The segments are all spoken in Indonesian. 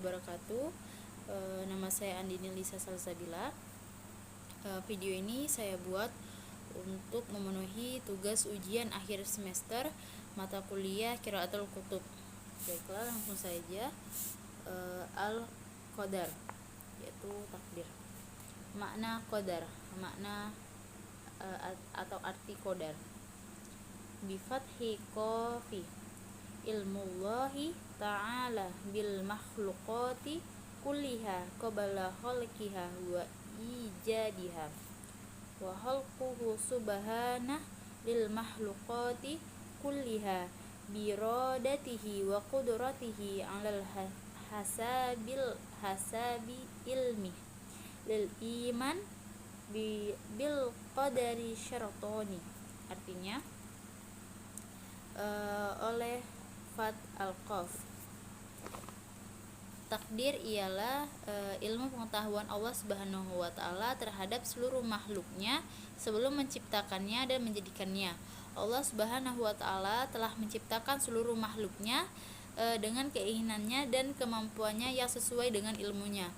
wabarakatuh. Nama saya Andini Lisa Salsabila. Video ini saya buat untuk memenuhi tugas ujian akhir semester mata kuliah Qiraatul Kutub. Baiklah, langsung saja. Al-Qadar, yaitu takdir. Makna qadar, makna atau arti qadar. Bifathi qafi, ilmullahi ta'ala bil makhluqati kulliha qabla khalqiha wa ijadiha wa khalquhu subhanah lil makhluqati kulliha biradatihi wa qudratihi 'alal hasabi ilmi lil iman bil qadari syartoni. Artinya oleh Fat Al-Qaf, takdir ialah ilmu pengetahuan Allah Subhanahu wa Ta'ala terhadap seluruh makhluknya sebelum menciptakannya dan menjadikannya. Allah Subhanahu wa Ta'ala telah menciptakan seluruh makhluknya dengan keinginannya dan kemampuannya yang sesuai dengan ilmunya.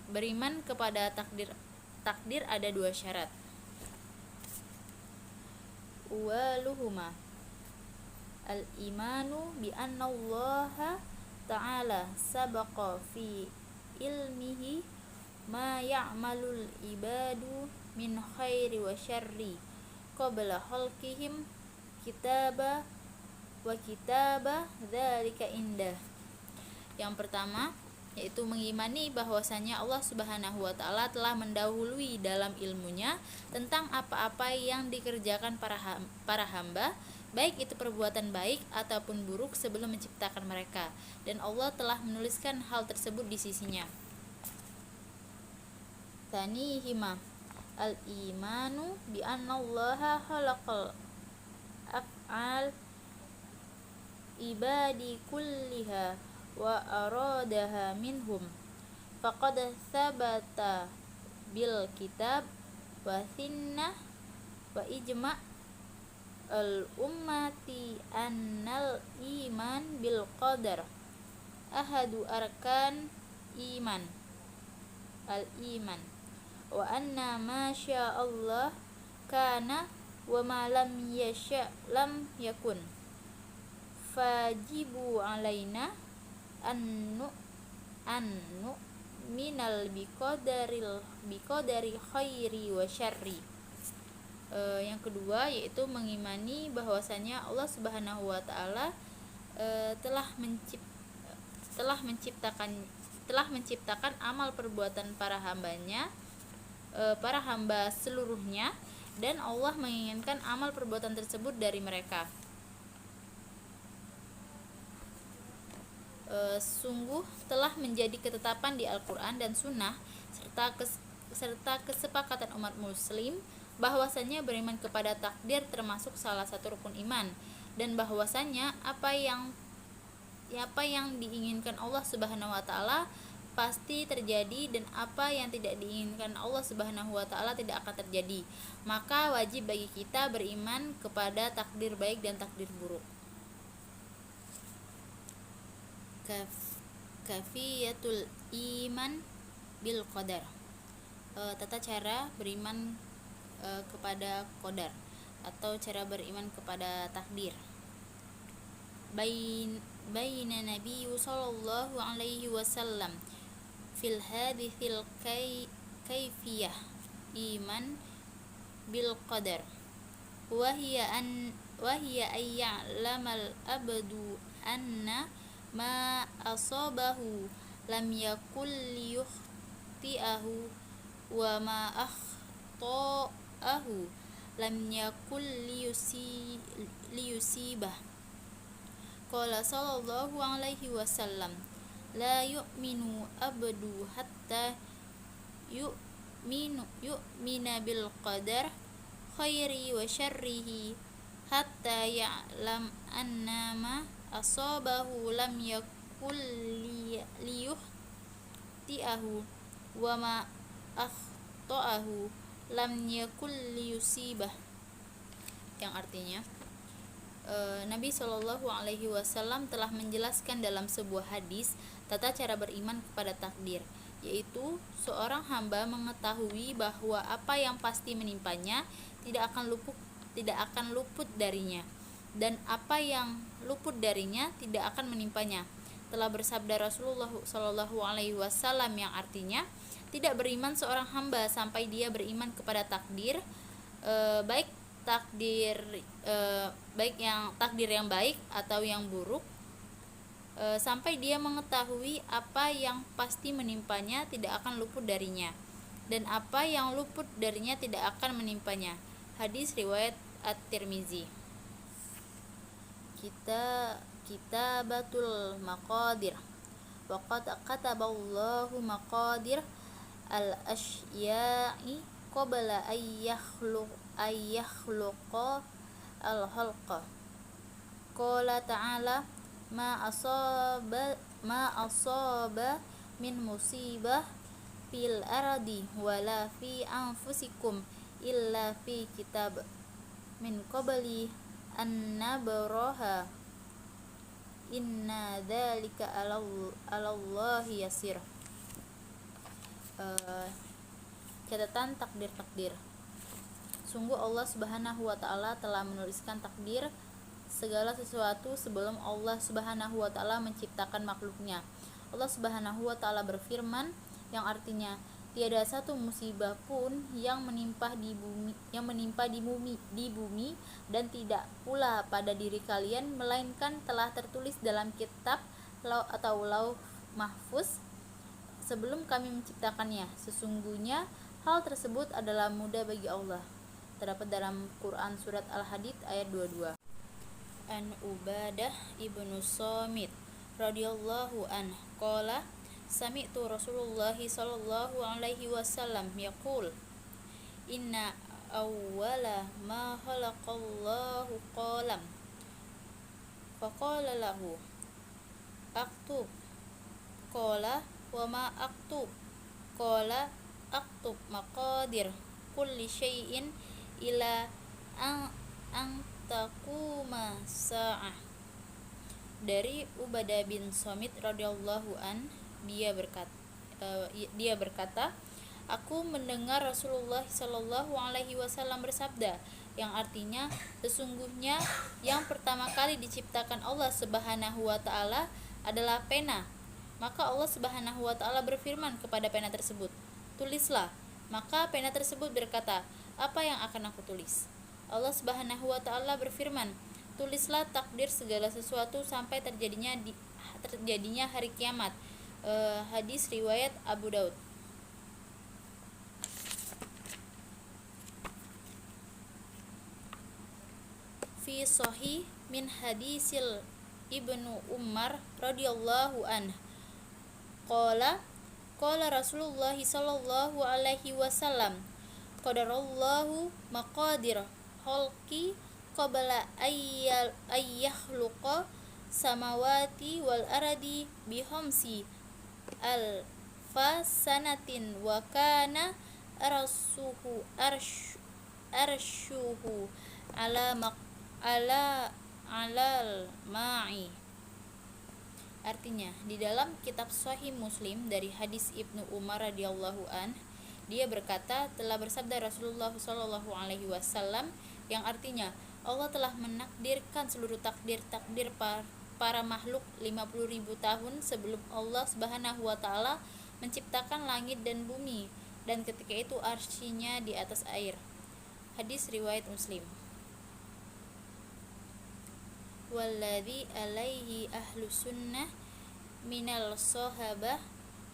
Beriman kepada takdir ada dua syarat. Waluhuma al-imanu bi anna Allah ta'ala sabaqa fi ilmihi ma ya'malul ibadu min khairi wa syarri qabla khalqihim kitaba dzalika indah. Yang pertama yaitu mengimani bahwasanya Allah Subhanahu wa Ta'ala telah mendahului dalam ilmunya tentang apa-apa yang dikerjakan para hamba, baik itu perbuatan baik ataupun buruk sebelum menciptakan mereka, dan Allah telah menuliskan hal tersebut di sisinya. Tanihima al-imanu bi anna Allah khalaqal af'al ibadi kulliha wa aradaha minhum faqad thabata bil kitab wa sunnah wa ijma' al ummati annal iman bil qadar ahadu arkan iman al iman wa anna ma syaa Allah kana wa ma lam yasha lam yakun fajibu alaina annu minal biqadari khairi wa syarri. Yang kedua yaitu mengimani bahwasanya Allah Subhanahu wa Ta'ala telah menciptakan amal perbuatan para hamba seluruhnya, dan Allah menginginkan amal perbuatan tersebut dari mereka. Sungguh telah menjadi ketetapan di Al-Quran dan Sunnah serta kesepakatan umat muslim bahwasanya beriman kepada takdir termasuk salah satu rukun iman, dan bahwasanya apa yang diinginkan Allah Subhanahu wa Ta'ala pasti terjadi, dan apa yang tidak diinginkan Allah Subhanahu wa Ta'ala tidak akan terjadi. Maka wajib bagi kita beriman kepada takdir baik dan takdir buruk. Kafiyatul iman bil qadar, tata cara beriman kepada qadar atau cara beriman kepada takdir. Baina Nabi sallallahu alaihi wasallam fil hadithil kaifiyah iman bil qadar wa hiya ayya'lamal abdu anna ma asabahu lam yakul liyukhti'ahu wa ma akhta'ahu lam yakul liyusibah. Qala sallallahu alaihi wasallam la yu'minu abdu hatta yu'mina bil qadar khairi wa syarrihi hatta ya'lam annama asabahu lam yakul liyukhti'ahu wa ma akhta'ahu lam yakul liyusibah. Yang artinya Nabi Shallallahu Alaihi Wasallam telah menjelaskan dalam sebuah hadis tata cara beriman kepada takdir, yaitu seorang hamba mengetahui bahwa apa yang pasti menimpanya tidak akan luput darinya, dan apa yang luput darinya tidak akan menimpanya. Telah bersabda Rasulullah Shallallahu Alaihi Wasallam yang artinya, tidak beriman seorang hamba sampai dia beriman kepada takdir, baik takdir yang baik atau yang buruk, sampai dia mengetahui apa yang pasti menimpanya tidak akan luput darinya, dan apa yang luput darinya tidak akan menimpanya. Hadis riwayat At-Tirmizi. Kitabatul maqadir. Waqad kataballahu maqadir al-asya'i qabla ayyakhluqa al-khalqa. Qala ta'ala ma asaba min musibah fil ardi wala fi anfusikum illa fi kitab min qabli an nabraha inna dzalika 'alallahi yasir. Catatan takdir. Sungguh Allah Subhanahu wa taala telah menuliskan takdir segala sesuatu sebelum Allah Subhanahu wa taala menciptakan makhluknya. Allah Subhanahu wa taala berfirman yang artinya, tiada satu musibah pun yang menimpa di bumi dan tidak pula pada diri kalian melainkan telah tertulis dalam kitab atau lauh mahfuz sebelum kami menciptakannya. Sesungguhnya hal tersebut adalah mudah bagi Allah. Terdapat dalam Quran surat Al-Hadid ayat 22. An Ubadah ibnu Samit radhiyallahu anhu qala sami'tu Rasulullah sallallahu alaihi wasallam yaqul inna awwala ma khalaqallahu qalam faqala lahu aktub qala wa ma aktub qala aktub maqadir kulli syai'in ila an taquma sa'ah. Dari Ubadah bin Samit radhiyallahu an, dia berkata, aku mendengar Rasulullah Shallallahu Alaihi Wasallam bersabda, yang artinya, sesungguhnya yang pertama kali diciptakan Allah Subhanahu Wa Taala adalah pena. Maka Allah Subhanahu Wa Taala berfirman kepada pena tersebut, tulislah. Maka pena tersebut berkata, apa yang akan aku tulis? Allah Subhanahu wa taala berfirman, tulislah takdir segala sesuatu sampai terjadinya hari kiamat. Hadis riwayat Abu Daud. Fi sahih min hadisil Ibnu Umar radhiyallahu anhu qala Rasulullah sallallahu alaihi wasallam qadarallahu maqadir khalqi qabla ayyakhluqa samawati wal ardi bihamsi alfasanatin wa kana arshuhu alal ma'i. Artinya, di dalam kitab Sahih Muslim dari hadis Ibnu Umar radhiyallahu an, dia berkata, telah bersabda Rasulullah Shallallahu alaihi wasallam yang artinya, Allah telah menakdirkan seluruh takdir para makhluk 50.000 tahun sebelum Allah Subhanahu wa taala menciptakan langit dan bumi, dan ketika itu arsy-Nya di atas air. Hadis riwayat Muslim. Walladzi alaihi ahlus sunnah minal sahabah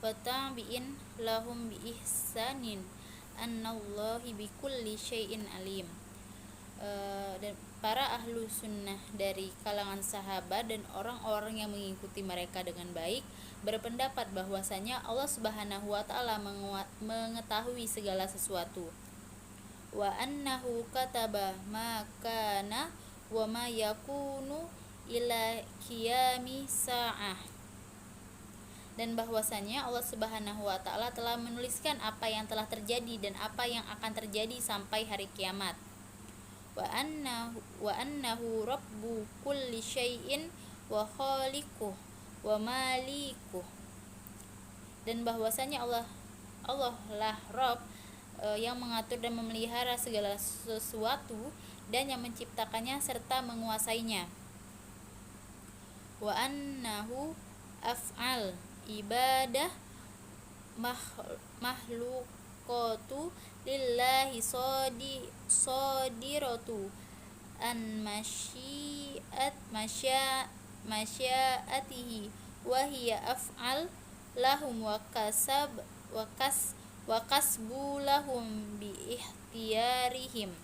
wa tabi'in lahum bi ihsanin annallahi bikulli syai'in alim. Dan para ahlu sunnah dari kalangan sahabat dan orang-orang yang mengikuti mereka dengan baik berpendapat bahwasanya Allah Subhanahu wa taala mengetahui segala sesuatu. Wa annahu kataba ma kana wa ma yakunu ila qiyami sa'ah. Dan bahwasanya Allah Subhanahu wa taala telah menuliskan apa yang telah terjadi dan apa yang akan terjadi sampai hari kiamat. wa annahu rabbu kulli syai'in wa khaliquh wa malikuh, dan bahwasanya Allah lah Rabb yang mengatur dan memelihara segala sesuatu dan yang menciptakannya serta menguasainya. Wa annahu af'al ibadah mahlukatu lillahi sodiratu an masyiatihi wa hiya af'al lahum wa kasbu lahum bi ikhtiyarihim,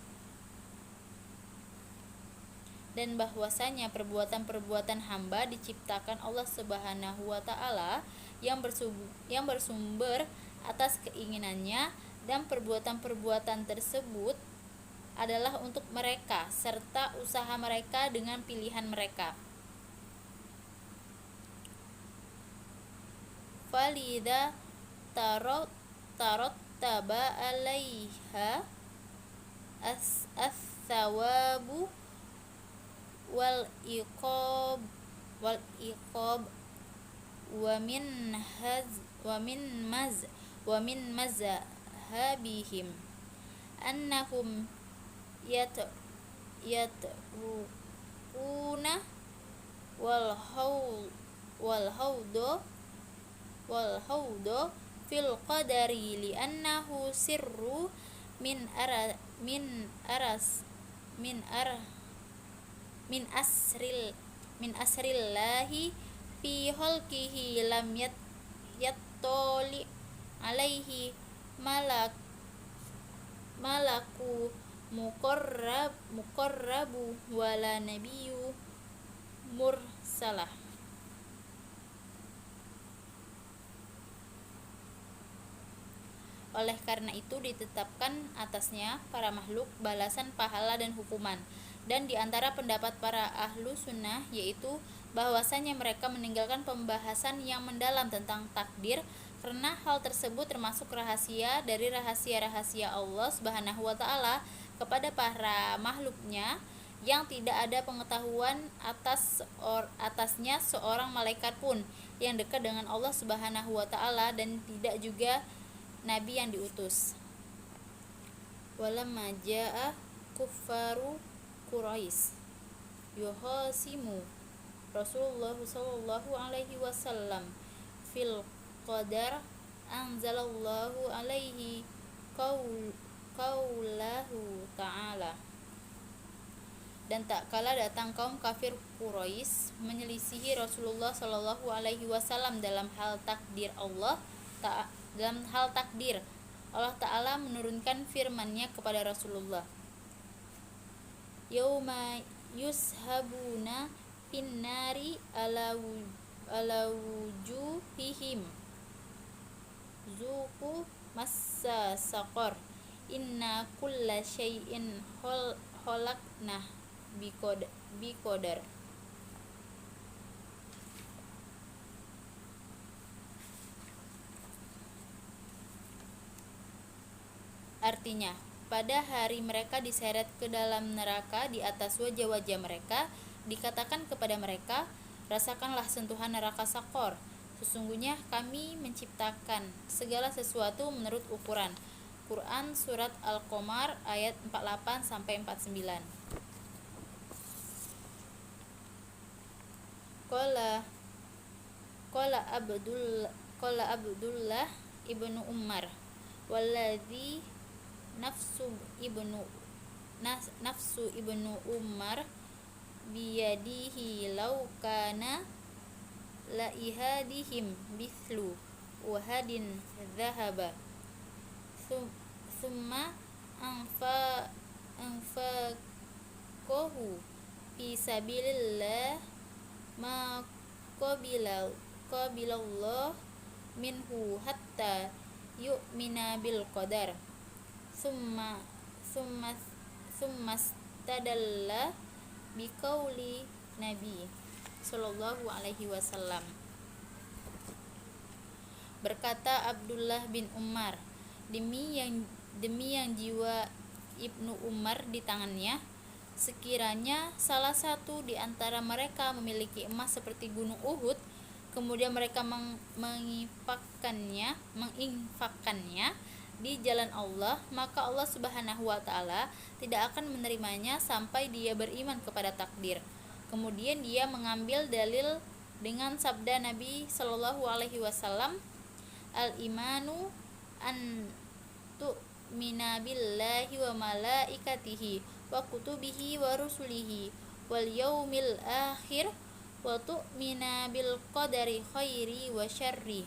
dan bahwasanya perbuatan-perbuatan hamba diciptakan Allah Subhanahu wa taala yang bersumber atas keinginannya, dan perbuatan-perbuatan tersebut adalah untuk mereka serta usaha mereka dengan pilihan mereka. Falida taba alaiha as-thawabu wal iqab wa min mazhabihim annahum yatrukuna wal hawdo fil qadari li'annahu sirru min asrillahi fi khalqihi lam yattali alaihi malaku muqarrabu wala nabiyyu mursalah. Oleh karena itu ditetapkan atasnya para makhluk balasan pahala dan hukuman, dan di antara pendapat para ahlu sunnah yaitu bahwasanya mereka meninggalkan pembahasan yang mendalam tentang takdir karena hal tersebut termasuk rahasia dari rahasia-rahasia Allah Subhanahu wa taala kepada para makhluknya yang tidak ada pengetahuan atasnya seorang malaikat pun yang dekat dengan Allah Subhanahu wa taala, dan tidak juga nabi yang diutus. Walamma jaa kuffaru Quraisy yuhasimu Rasulullah sallallahu alaihi wasallam fil qadar anzalallahu alaihi qaulahu ta'ala. Dan tak kala datang kaum kafir Quraisy menyelisihi Rasulullah sallallahu alaihi wasallam dalam hal takdir Allah Ta'ala menurunkan firman-Nya kepada Rasulullah. Yauma yushabuna finnari ala wujuhihim zuqu massa saqar inna kulla syai'in khalaqnah biqadar. Artinya, pada hari mereka diseret ke dalam neraka, di atas wajah-wajah mereka dikatakan kepada mereka, rasakanlah sentuhan neraka Sakor. Sesungguhnya kami menciptakan segala sesuatu menurut ukuran. Quran Surat Al-Qamar ayat 48-49. Qala Abdullah ibnu Umar walladzi nafsu ibnu Umar biyadihi law kana la ihadihim mithlu uhadin dhahaba thumma anfaqahu fi sabilillah ma qabilallah minhu hatta yu'mina bil qadar summa stadalla biqauli Nabi sallallahu alaihi wasallam. Berkata Abdullah bin Umar, demi yang jiwa Ibnu Umar di tangannya, Sekiranya salah satu di antara mereka memiliki emas seperti gunung Uhud, kemudian mereka menginfakkannya di jalan Allah, maka Allah Subhanahu wa taala tidak akan menerimanya sampai dia beriman kepada takdir. Kemudian dia mengambil dalil dengan sabda Nabi Shallallahu alaihi wasallam, al-imanu an tu'mina billahi wa malaikatihi wa kutubihi wa rusulihi wal yaumil akhir wa tu'mina bil qadari khairi wa syarri.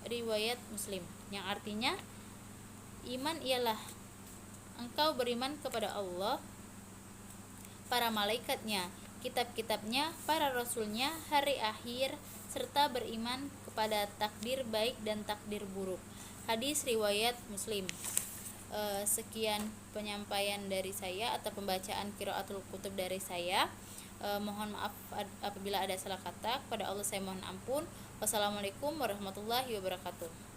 Riwayat Muslim, yang artinya iman ialah engkau beriman kepada Allah, para malaikatnya, kitab-kitabnya, para rasulnya, hari akhir, serta beriman kepada takdir baik dan takdir buruk. Hadis riwayat Muslim. Sekian penyampaian dari saya atau pembacaan Qiraatul Kutub dari saya. Mohon maaf apabila ada salah kata. Kepada Allah saya mohon ampun. Wassalamualaikum warahmatullahi wabarakatuh.